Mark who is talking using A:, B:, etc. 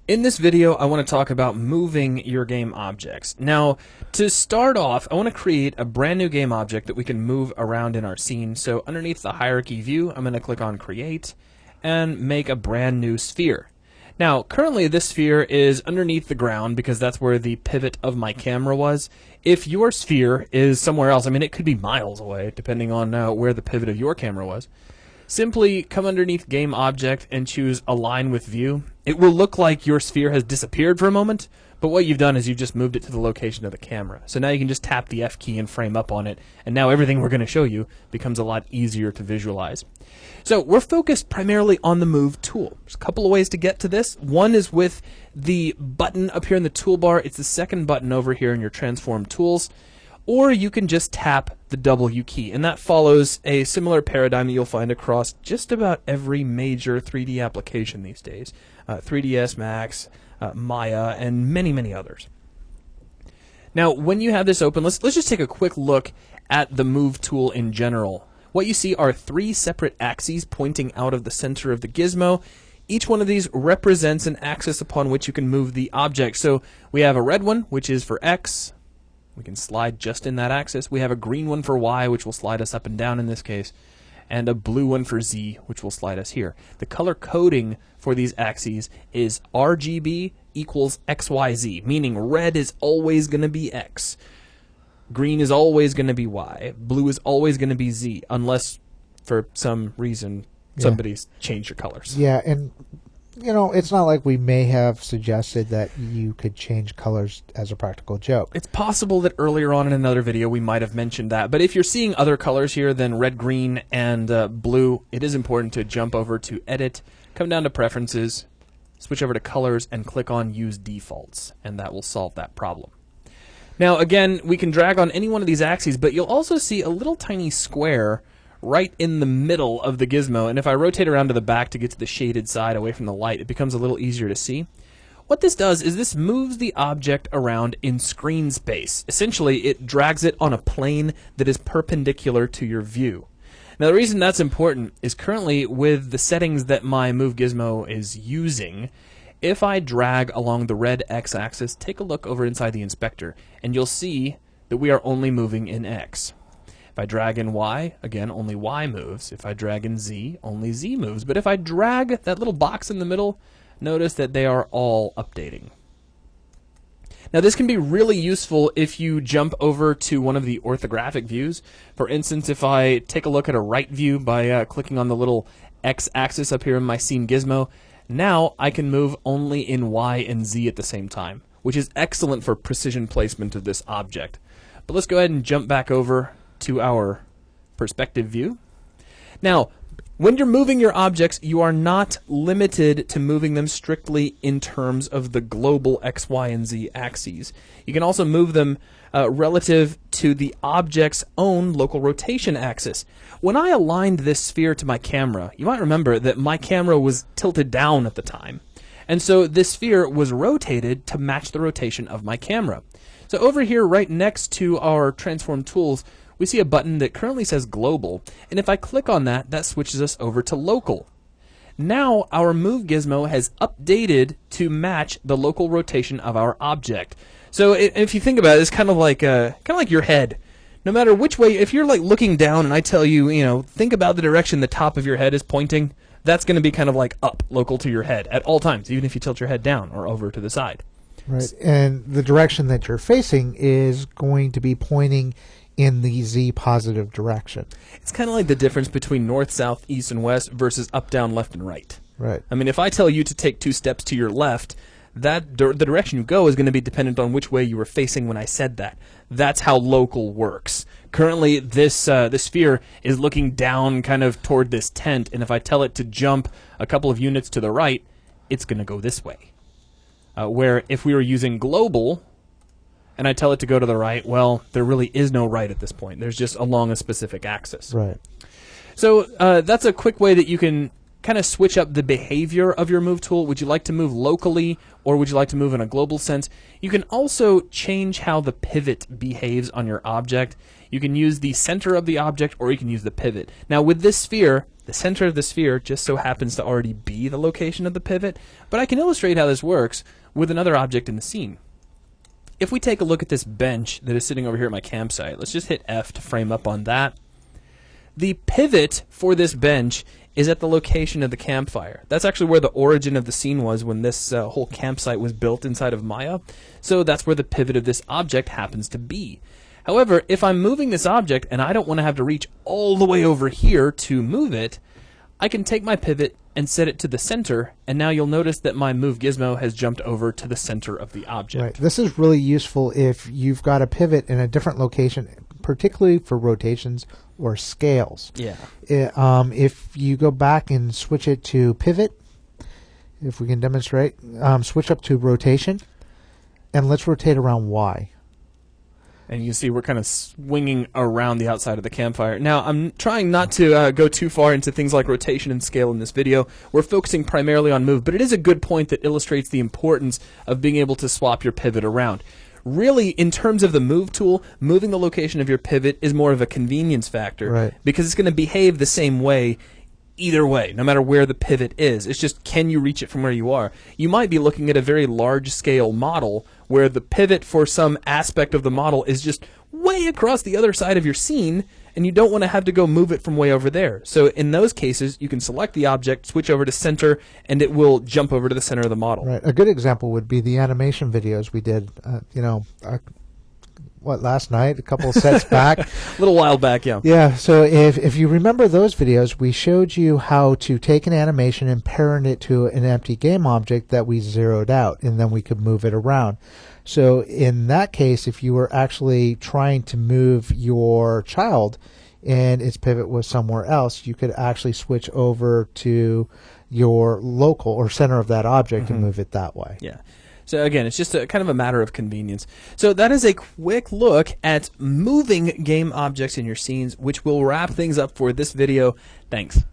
A: In this video, I want to talk about moving your game objects. Now, to start off, I want to create a brand new game object that we can move around in our scene. So underneath the hierarchy view, I'm going to click on Create and make a brand new sphere. Now, currently this sphere is underneath the ground because that's where the pivot of my camera was. If your sphere is somewhere else, I mean, it could be miles away, depending on where the pivot of your camera was. Simply come underneath Game Object and choose Align with View. It will look like your sphere has disappeared for a moment, but what you've done is you've just moved it to the location of the camera. So now you can just tap the F key and frame up on it, and now everything we're going to show you becomes a lot easier to visualize. So we're focused primarily on the Move tool. There's a couple of ways to get to this. One is with the button up here in the toolbar. It's the second button over here in your Transform Tools. Or you can just tap the W key, and that follows a similar paradigm that you'll find across just about every major 3D application these days. 3ds Max, Maya, and many, many others. Now, when you have this open, let's just take a quick look at the Move tool in general. What you see are three separate axes pointing out of the center of the gizmo. Each one of these represents an axis upon which you can move the object. So we have a red one, which is for X. We can slide just in that axis. We have a green one for Y, which will slide us up and down in this case, and a blue one for Z, which will slide us here. The color coding for these axes is RGB equals XYZ, meaning red is always going to be X, green is always going to be Y, blue is always going to be Z, unless for some reason somebody's changed your colors.
B: Yeah, and you know, it's not like we may have suggested that you could change colors as a practical joke.
A: It's possible that earlier on in another video we might have mentioned that, but if you're seeing other colors here than red, green, and blue, it is important to jump over to Edit, come down to Preferences, switch over to Colors, and click on Use Defaults, and that will solve that problem. Now again, we can drag on any one of these axes, but you'll also see a little tiny square right in the middle of the gizmo, and if I rotate around to the back to get to the shaded side away from the light, it becomes a little easier to see. What this does is this moves the object around in screen space. Essentially, it drags it on a plane that is perpendicular to your view. Now the reason that's important is currently with the settings that my Move gizmo is using, if I drag along the red X-axis, take a look over inside the inspector, and you'll see that we are only moving in X. If I drag in Y, again, only Y moves. If I drag in Z, only Z moves. But if I drag that little box in the middle, notice that they are all updating. Now this can be really useful if you jump over to one of the orthographic views. For instance, if I take a look at a right view by clicking on the little X-axis up here in my scene gizmo, now I can move only in Y and Z at the same time, which is excellent for precision placement of this object. But let's go ahead and jump back over to our perspective view. Now, when you're moving your objects, you are not limited to moving them strictly in terms of the global X, Y, and Z axes. You can also move them relative to the object's own local rotation axis. When I aligned this sphere to my camera, you might remember that my camera was tilted down at the time. And so this sphere was rotated to match the rotation of my camera. So over here, right next to our Transform Tools, we see a button that currently says Global, and if I click on that, that switches us over to Local. Now our Move gizmo has updated to match the local rotation of our object. So if you think about it, it's kind of like your head. No matter which way, if you're like looking down and I tell you, think about the direction the top of your head is pointing, that's going to be kind of like up, local to your head at all times, even if you tilt your head down or over to the side.
B: Right, and the direction that you're facing is going to be pointing in the Z positive direction. It's
A: kind of like the difference between north, south, east, and west versus up, down, left, and right.
B: Right.
A: I mean, if I tell you to take 2 steps to your left, the direction you go is going to be dependent on which way you were facing when I said that. That's how local works. Currently, this sphere is looking down kind of toward this tent, and if I tell it to jump a couple of units to the right, it's going to go this way. Where if we were using global, and I tell it to go to the right, well, there really is no right at this point. There's just along a specific axis.
B: Right.
A: So that's a quick way that you can kind of switch up the behavior of your Move tool. Would you like to move locally, or would you like to move in a global sense? You can also change how the pivot behaves on your object. You can use the center of the object, or you can use the pivot. Now with this sphere, the center of the sphere just so happens to already be the location of the pivot, but I can illustrate how this works with another object in the scene. If we take a look at this bench that is sitting over here at my campsite, let's just hit F to frame up on that. The pivot for this bench is at the location of the campfire. That's actually where the origin of the scene was when this whole campsite was built inside of Maya. So that's where the pivot of this object happens to be. However, if I'm moving this object and I don't want to have to reach all the way over here to move it, I can take my pivot and set it to the center, and now you'll notice that my move gizmo has jumped over to the center of the object.
B: Right. This is really useful if you've got a pivot in a different location, particularly for rotations or scales.
A: Yeah.
B: If you go back and switch it to pivot, if we can demonstrate, switch up to rotation, and let's rotate around Y.
A: And you can see we're kind of swinging around the outside of the campfire. Now, I'm trying not to go too far into things like rotation and scale in this video. We're focusing primarily on move, but it is a good point that illustrates the importance of being able to swap your pivot around. Really, in terms of the move tool, moving the location of your pivot is more of a convenience factor,
B: right,
A: because it's going to behave the same way either way, no matter where the pivot is. It's just, can you reach it from where you are? You might be looking at a very large-scale model where the pivot for some aspect of the model is just way across the other side of your scene, and you don't want to have to go move it from way over there. So in those cases, you can select the object, switch over to center, and it will jump over to the center of the model.
B: Right. A good example would be the animation videos we did, last night, a couple of sets back.
A: A little while back, yeah.
B: Yeah, so if you remember those videos, we showed you how to take an animation and parent it to an empty game object that we zeroed out, and then we could move it around. So in that case, if you were actually trying to move your child and its pivot was somewhere else, you could actually switch over to your local or center of that object and move it that way.
A: Yeah. So again, it's just a kind of a matter of convenience. So that is a quick look at moving game objects in your scenes, which will wrap things up for this video. Thanks.